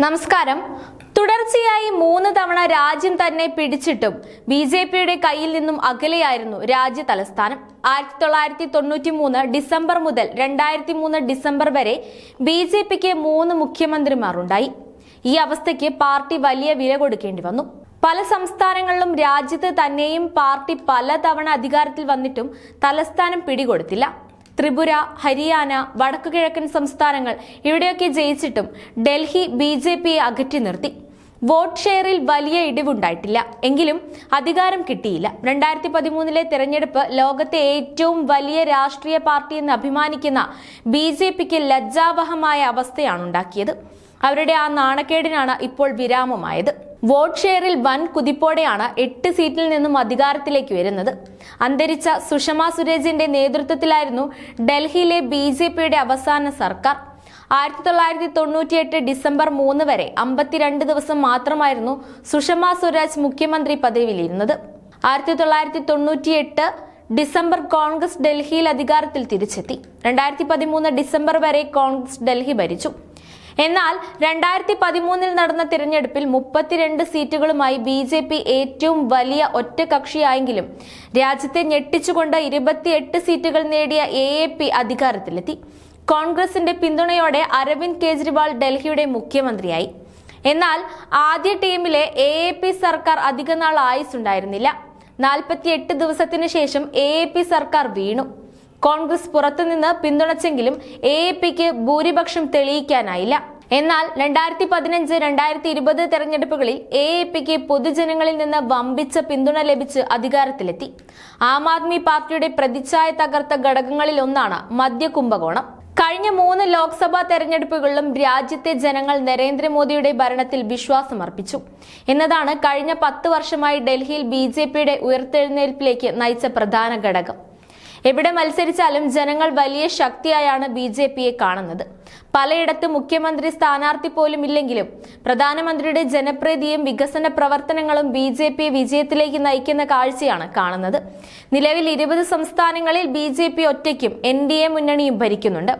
നമസ്കാരം. തുടർച്ചയായി 3 തവണ രാജ്യം തന്നെ പിടിച്ചിട്ടും ബിജെപിയുടെ കയ്യിൽ നിന്നും അകലെയായിരുന്നു രാജ്യ തലസ്ഥാനം. 1993 ഡിസംബർ മുതൽ 2003 ഡിസംബർ വരെ ബിജെപിക്ക് 3 മുഖ്യമന്ത്രിമാരുണ്ടായി. ഈ അവസ്ഥയ്ക്ക് പാർട്ടി വലിയ വില കൊടുക്കേണ്ടി വന്നു. പല സംസ്ഥാനങ്ങളിലും രാജ്യത്ത് തന്നെയും പാർട്ടി പലതവണ അധികാരത്തിൽ വന്നിട്ടും തലസ്ഥാനം പിടികൊടുത്തില്ല. ത്രിപുര, ഹരിയാന, വടക്കുകിഴക്കൻ സംസ്ഥാനങ്ങൾ ഇവിടെയൊക്കെ ജയിച്ചിട്ടും ഡൽഹി ബിജെപിയെ അകറ്റി നിർത്തി. വോട്ട് ഷെയറിൽ വലിയ ഇടിവുണ്ടായിട്ടില്ല, എങ്കിലും അധികാരം കിട്ടിയില്ല. 2013 തെരഞ്ഞെടുപ്പ് ലോകത്തെ ഏറ്റവും വലിയ രാഷ്ട്രീയ പാർട്ടിയെന്ന് അഭിമാനിക്കുന്ന ബിജെപിക്ക് ലജ്ജാവഹമായ അവസ്ഥയാണ് ഉണ്ടാക്കിയത്. അവരുടെ ആ നാണക്കേടിനാണ് ഇപ്പോൾ വിരാമമായത്. വോട്ട് ഷെയറിൽ വൻ കുതിപ്പോടെയാണ് 8 സീറ്റിൽ നിന്നും അധികാരത്തിലേക്ക് വരുന്നത്. അന്തരിച്ച സുഷമ സ്വരാജിന്റെ നേതൃത്വത്തിലായിരുന്നു ഡൽഹിയിലെ ബിജെപിയുടെ അവസാന സർക്കാർ. 1998 ഡിസംബർ 3 വരെ 52 ദിവസം മാത്രമായിരുന്നു സുഷമ സ്വരാജ് മുഖ്യമന്ത്രി പദവിയിലിരുന്നത്. 1998 ഡിസംബർ കോൺഗ്രസ് ഡൽഹിയിൽ അധികാരത്തിൽ തിരിച്ചെത്തി. 2013 ഡിസംബർ വരെ കോൺഗ്രസ് ഡൽഹി ഭരിച്ചു. എന്നാൽ 2013 നടന്ന തിരഞ്ഞെടുപ്പിൽ 32 സീറ്റുകളുമായി ബിജെപി ഏറ്റവും വലിയ ഒറ്റകക്ഷിയായെങ്കിലും രാജ്യത്തെ ഞെട്ടിച്ചുകൊണ്ട് 28 സീറ്റുകൾ നേടിയ AAP അധികാരത്തിലെത്തി. കോൺഗ്രസിന്റെ പിന്തുണയോടെ അരവിന്ദ് കെജ്രിവാൾ ഡൽഹിയുടെ മുഖ്യമന്ത്രിയായി. എന്നാൽ ആദ്യ ടീമിലെ AAP സർക്കാർ അധികനാൾ ആയുസുണ്ടായിരുന്നില്ല. 48 ദിവസത്തിനു ശേഷം AAP സർക്കാർ വീണു. കോൺഗ്രസ് പുറത്തുനിന്ന് പിന്തുണച്ചെങ്കിലും AAPക്ക് ഭൂരിപക്ഷം തെളിയിക്കാനായില്ല. എന്നാൽ 2015-2020 തെരഞ്ഞെടുപ്പുകളിൽ AAPക്ക് പൊതുജനങ്ങളിൽ നിന്ന് വമ്പിച്ച പിന്തുണ ലഭിച്ച് അധികാരത്തിലെത്തി. ആം ആദ്മി പാർട്ടിയുടെ പ്രതിച്ഛായ തകർത്ത ഘടകങ്ങളിൽ ഒന്നാണ് മദ്യകുംഭകോണം. കഴിഞ്ഞ 3 ലോക്സഭാ തെരഞ്ഞെടുപ്പുകളിലും രാജ്യത്തെ ജനങ്ങൾ നരേന്ദ്രമോദിയുടെ ഭരണത്തിൽ വിശ്വാസമർപ്പിച്ചു എന്നതാണ് കഴിഞ്ഞ 10 വർഷമായി ഡൽഹിയിൽ ബിജെപിയുടെ ഉയർത്തെഴുന്നേൽപ്പിലേക്ക് നയിച്ച പ്രധാന ഘടകം. എവിടെ മത്സരിച്ചാലും ജനങ്ങൾ വലിയ ശക്തിയായാണ് ബിജെപിയെ കാണുന്നത്. പലയിടത്തും മുഖ്യമന്ത്രി സ്ഥാനാർത്ഥി പോലും ഇല്ലെങ്കിലും പ്രധാനമന്ത്രിയുടെ ജനപ്രീതിയും വികസന പ്രവർത്തനങ്ങളും ബിജെപിയെ വിജയത്തിലേക്ക് നയിക്കുന്ന കാഴ്ചയാണ് കാണുന്നത്. നിലവിൽ 20 സംസ്ഥാനങ്ങളിൽ ബിജെപി ഒറ്റയ്ക്കും NDA മുന്നണിയും ഭരിക്കുന്നുണ്ട്.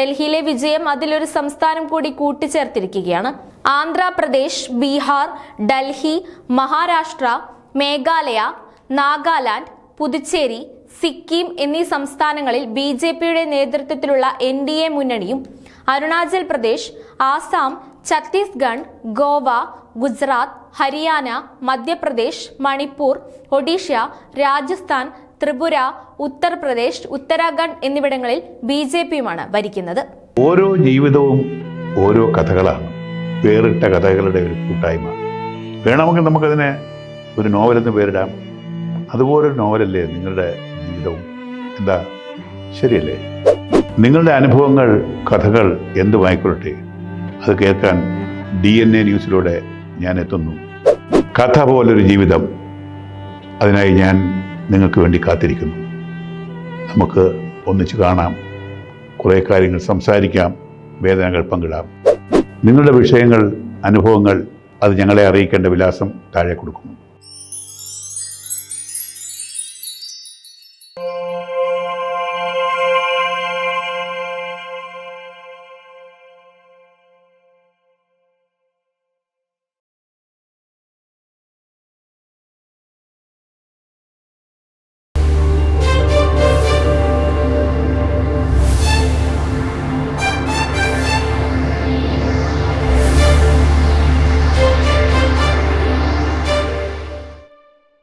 ഡൽഹിയിലെ വിജയം അതിലൊരു സംസ്ഥാനം കൂടി കൂട്ടിച്ചേർത്തിരിക്കുകയാണ്. ആന്ധ്രാപ്രദേശ്, ബീഹാർ, ഡൽഹി, മഹാരാഷ്ട്ര, മേഘാലയ, നാഗാലാൻഡ്, പുതുച്ചേരി, സിക്കിം എന്നീ സംസ്ഥാനങ്ങളിൽ ബിജെപിയുടെ നേതൃത്വത്തിലുള്ള NDA മുന്നണിയും അരുണാചൽ പ്രദേശ്, ആസാം, ഛത്തീസ്ഗഡ്, ഗോവ, ഗുജറാത്ത്, ഹരിയാന, മധ്യപ്രദേശ്, മണിപ്പൂർ, ഒഡീഷ, രാജസ്ഥാൻ, ത്രിപുര, ഉത്തർപ്രദേശ്, ഉത്തരാഖണ്ഡ് എന്നിവിടങ്ങളിൽ ബിജെപിയുമാണ് ഭരിക്കുന്നത്. ഓരോ ജീവിതവും ഓരോ കഥകളാണ്, വേറിട്ട കഥകളുടെ ഒരു കൂട്ടായ്മ. വേണമെങ്കിൽ നമുക്കതിനെ ഒരു നോവലെന്ന് പേരിടാം. അതുപോലൊരു നോവലല്ലേ നിങ്ങളുടെ ജീവിതവും? എന്താ, ശരിയല്ലേ? നിങ്ങളുടെ അനുഭവങ്ങൾ, കഥകൾ എന്തുമായിക്കൊള്ളട്ടെ, അത് കേൾക്കാൻ DNA ന്യൂസിലൂടെ ഞാൻ എത്തുന്നു. കഥ പോലൊരു ജീവിതം, അതിനായി ഞാൻ നിങ്ങൾക്ക് വേണ്ടി കാത്തിരിക്കുന്നു. നമുക്ക് ഒന്നിച്ച് കാണാം, കുറേ കാര്യങ്ങൾ സംസാരിക്കാം, വേദനകൾ പങ്കിടാം. നിങ്ങളുടെ വിഷയങ്ങൾ, അനുഭവങ്ങൾ അത് ഞങ്ങളെ അറിയിക്കേണ്ട വിലാസം താഴെ കൊടുക്കുന്നു.